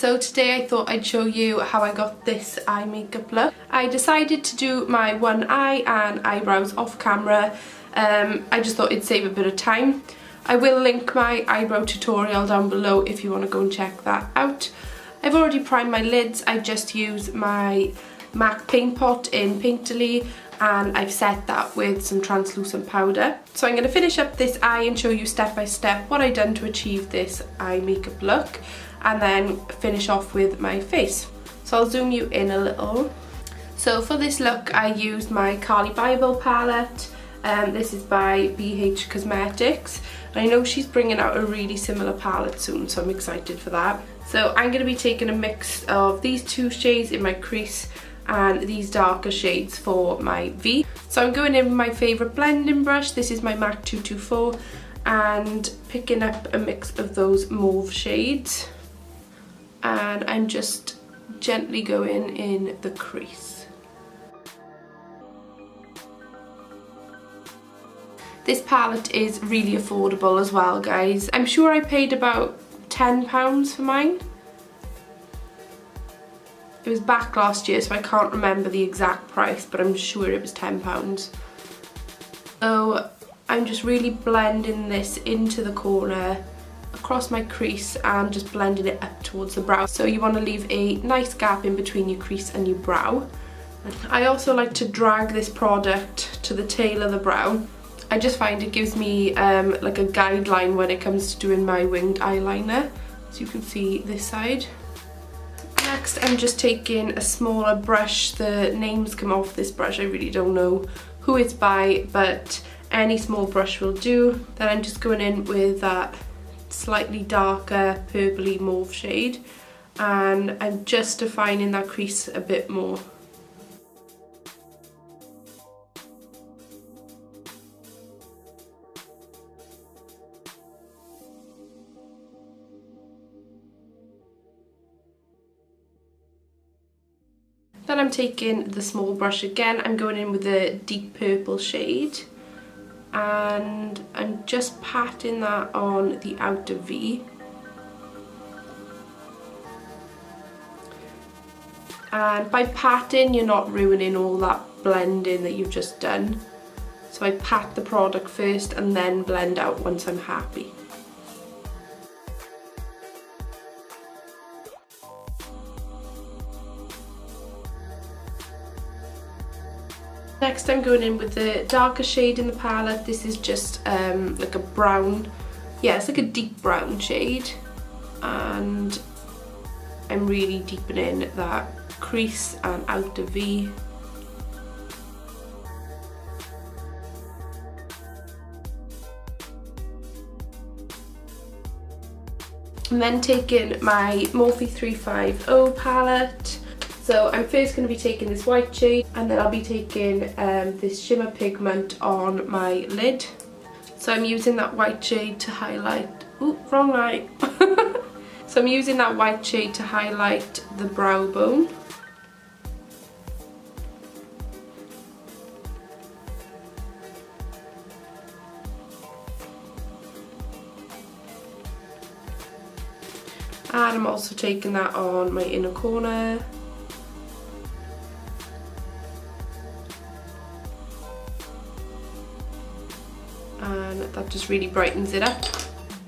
So today I thought I'd show you how I got this eye makeup look. I decided to do my one eye and eyebrows off camera. I just thought it'd save a bit of time. I will link my eyebrow tutorial down below if you want to go and check that out. I've already primed my lids. I just use my MAC paint pot in Painterly and I've set that with some translucent powder. So I'm going to finish up this eye and show you step by step what I've done to achieve this eye makeup look, and then finish off with my face. So I'll zoom you in a little. So for this look I used my Carli Bybel palette. This is by ABH Cosmetics. I know she's bringing out a really similar palette soon, so I'm excited for that. So I'm going to be taking a mix of these two shades in my crease and these darker shades for my V. So I'm going in with my favourite blending brush. This is my MAC 224, and picking up a mix of those mauve shades, and I'm just gently going in the crease. This palette is really affordable as well, guys. I'm sure I paid about £10 for mine. It was back last year, so I can't remember the exact price, but I'm sure it was £10. So I'm just really blending this into the corner, across my crease, and just blending it up towards the brow. So you want to leave a nice gap in between your crease and your brow. I also like to drag this product to the tail of the brow. I just find it gives me like a guideline when it comes to doing my winged eyeliner. So you can see this side. Next I'm just taking a smaller brush. The names come off this brush, I really don't know who it's by, but any small brush will do. Then I'm just going in with that slightly darker purpley mauve shade, and I'm just defining that crease a bit more. Then I'm taking the small brush again. I'm going in with a deep purple shade, and I'm just patting that on the outer V. And by patting, you're not ruining all that blending that you've just done. So I pat the product first and then blend out once I'm happy. Next I'm going in with the darker shade in the palette. This is just like a brown, yeah, it's like a deep brown shade, and I'm really deepening that crease and outer V. And then taking my Morphe 350 palette. So I'm first going to be taking this white shade, and then I'll be taking this shimmer pigment on my lid. So I'm using that white shade to highlight, ooh, wrong light. So I'm using that white shade to highlight the brow bone. And I'm also taking that on my inner corner. And that just really brightens it up.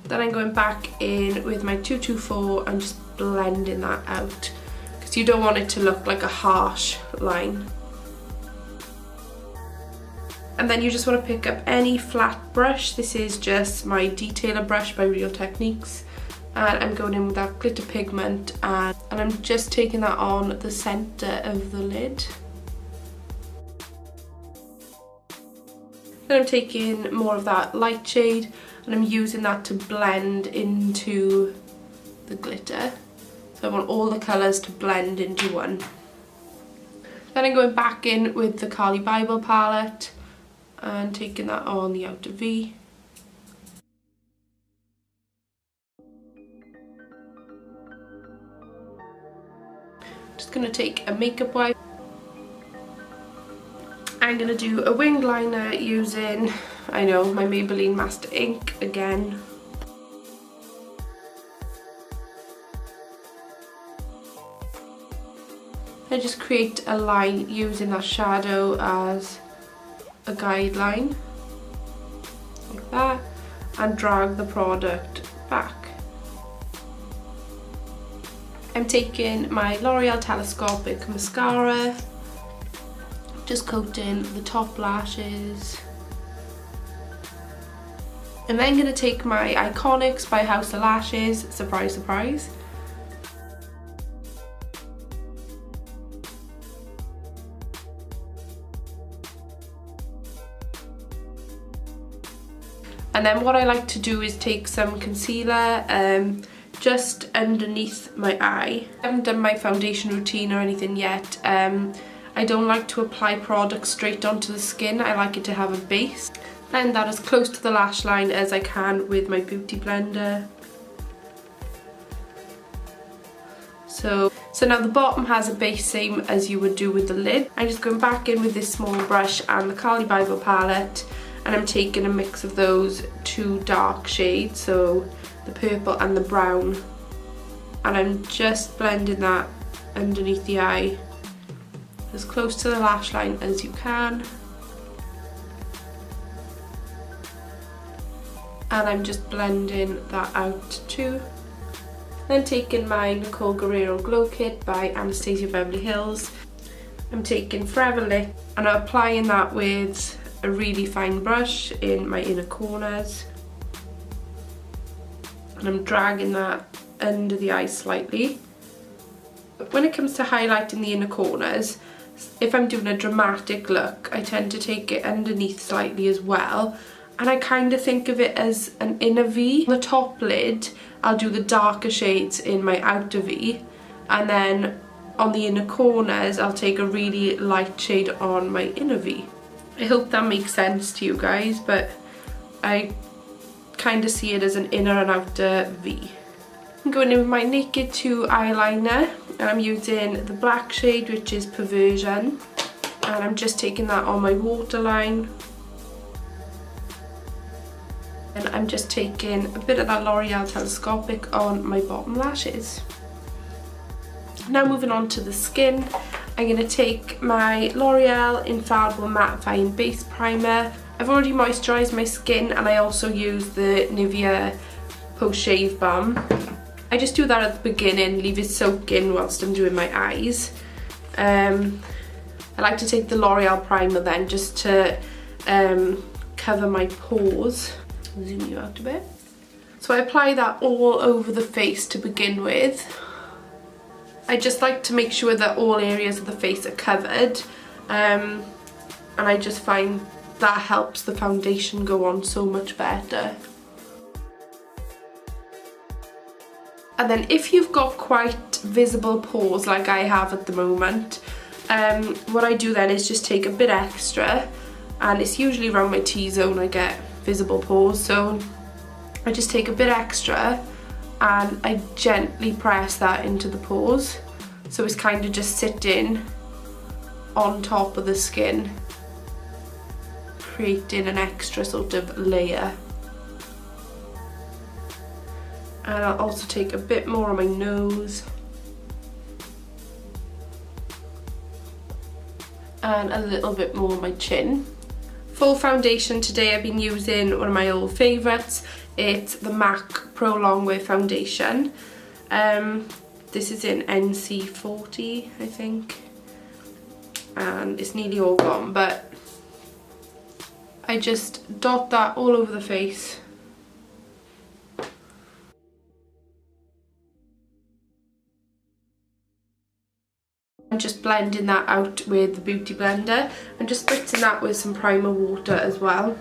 Then I'm going back in with my 224 and just blending that out, because you don't want it to look like a harsh line. And then you just want to pick up any flat brush. This is just my detailer brush by Real Techniques, and I'm going in with that glitter pigment, and I'm just taking that on the centre of the lid. Then I'm taking more of that light shade and I'm using that to blend into the glitter. So I want all the colours to blend into one. Then I'm going back in with the Carli Bybel palette and taking that on the outer V. Just going to take a makeup wipe. I'm going to do a winged liner using, I know, my Maybelline Master Ink again. I just create a line using that shadow as a guideline, like that, and drag the product back. I'm taking my L'Oreal Telescopic mascara, just coating the top lashes. I'm then going to take my Iconics by House of Lashes, surprise surprise. And then what I like to do is take some concealer just underneath my eye. I haven't done my foundation routine or anything yet. I don't like to apply product straight onto the skin. I like it to have a base. Blend that as close to the lash line as I can with my beauty blender. So now the bottom has a base same as you would do with the lid. I'm just going back in with this small brush and the Carli Bybel palette, and I'm taking a mix of those two dark shades, so the purple and the brown, and I'm just blending that underneath the eye as close to the lash line as you can. And I'm just blending that out too. Then taking my Nicole Guerriero Glow Kit by Anastasia Beverly Hills. I'm taking Forever Lit and I'm applying that with a really fine brush in my inner corners. And I'm dragging that under the eye slightly. But when it comes to highlighting the inner corners, if I'm doing a dramatic look, I tend to take it underneath slightly as well. And I kind of think of it as an inner V. On the top lid, I'll do the darker shades in my outer V. And then on the inner corners, I'll take a really light shade on my inner V. I hope that makes sense to you guys, but I kind of see it as an inner and outer V. I'm going in with my Naked 2 eyeliner, and I'm using the black shade, which is Perversion, and I'm just taking that on my waterline. And I'm just taking a bit of that L'Oreal Telescopic on my bottom lashes. Now moving on to the skin, I'm going to take my L'Oreal Infallible Mattifying Base Primer. I've already moisturised my skin, and I also use the Nivea Post Shave Balm. I just do that at the beginning, leave it soaking whilst I'm doing my eyes. I like to take the L'Oreal primer then, just to cover my pores. Zoom you out a bit. So I apply that all over the face to begin with. I just like to make sure that all areas of the face are covered, and I just find that helps the foundation go on so much better. And then if you've got quite visible pores like I have at the moment, what I do then is just take a bit extra, and it's usually around my T-zone I get visible pores, so I just take a bit extra and I gently press that into the pores, so it's kind of just sitting on top of the skin, creating an extra sort of layer. And I'll also take a bit more on my nose and a little bit more on my chin. For foundation today, I've been using one of my old favourites. It's the MAC Pro Longwear foundation. This is in NC40, I think, and it's nearly all gone, but I just dot that all over the face. I'm just blending that out with the beauty blender and just spritzing that with some primer water as well.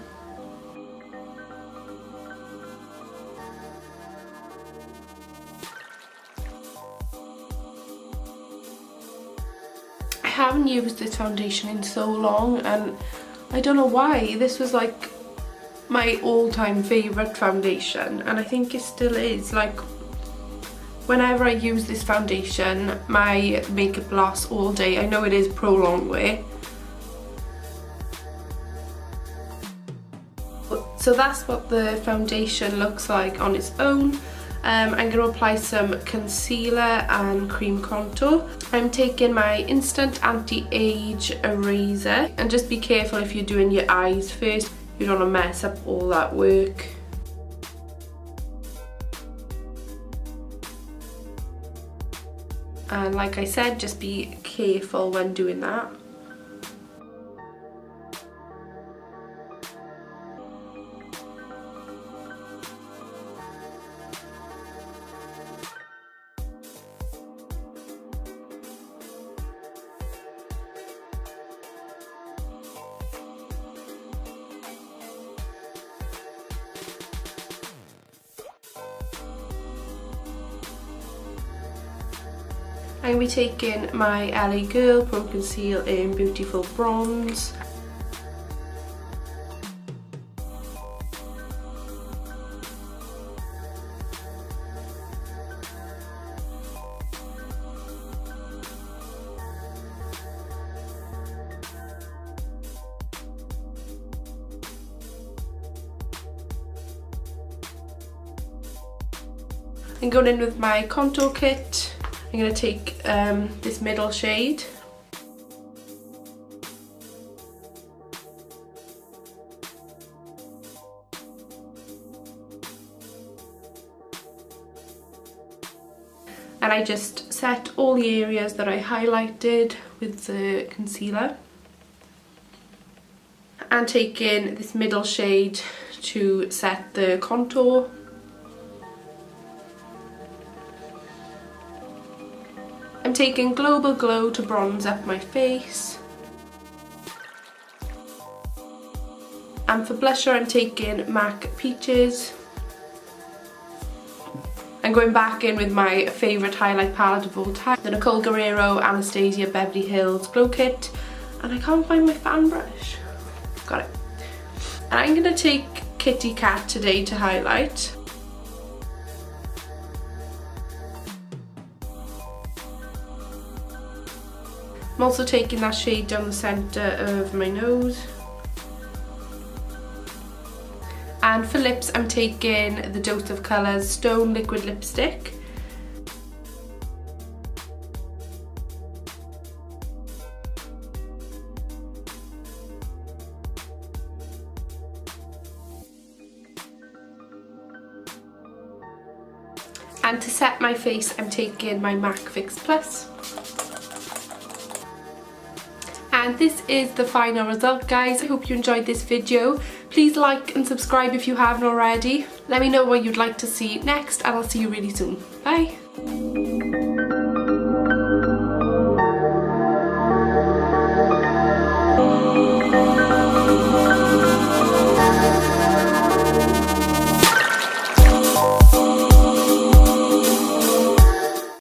I haven't used this foundation in so long, and I don't know why. This was like my all-time favourite foundation, and I think it still is. Like, whenever I use this foundation, my makeup lasts all day. I know it is Pro Longwear. So that's what the foundation looks like on its own. I'm going to apply some concealer and cream contour. I'm taking my Instant Anti-Age Eraser, and just be careful if you're doing your eyes first, you don't want to mess up all that work. And like I said, just be careful when doing that. I'm going to be taking my LA Girl Pro Conceal in Beautiful Bronze. I'm going in with my contour kit. I'm going to take this middle shade. And I just set all the areas that I highlighted with the concealer. And taking this middle shade to set the contour. I'm taking Global Glow to bronze up my face. And for blusher I'm taking MAC Peaches. I'm going back in with my favourite highlight palette of all time, the Nicole Guerriero Anastasia Beverly Hills Glow Kit. And I can't find my fan brush. Got it. And I'm going to take Kitty Cat today to highlight. I'm also taking that shade down the centre of my nose. And for lips I'm taking the Dose of Colours Stone Liquid Lipstick. And to set my face I'm taking my MAC Fix Plus. And this is the final result, guys. I hope you enjoyed this video. Please like and subscribe if you haven't already. Let me know what you'd like to see next, and I'll see you really soon. Bye!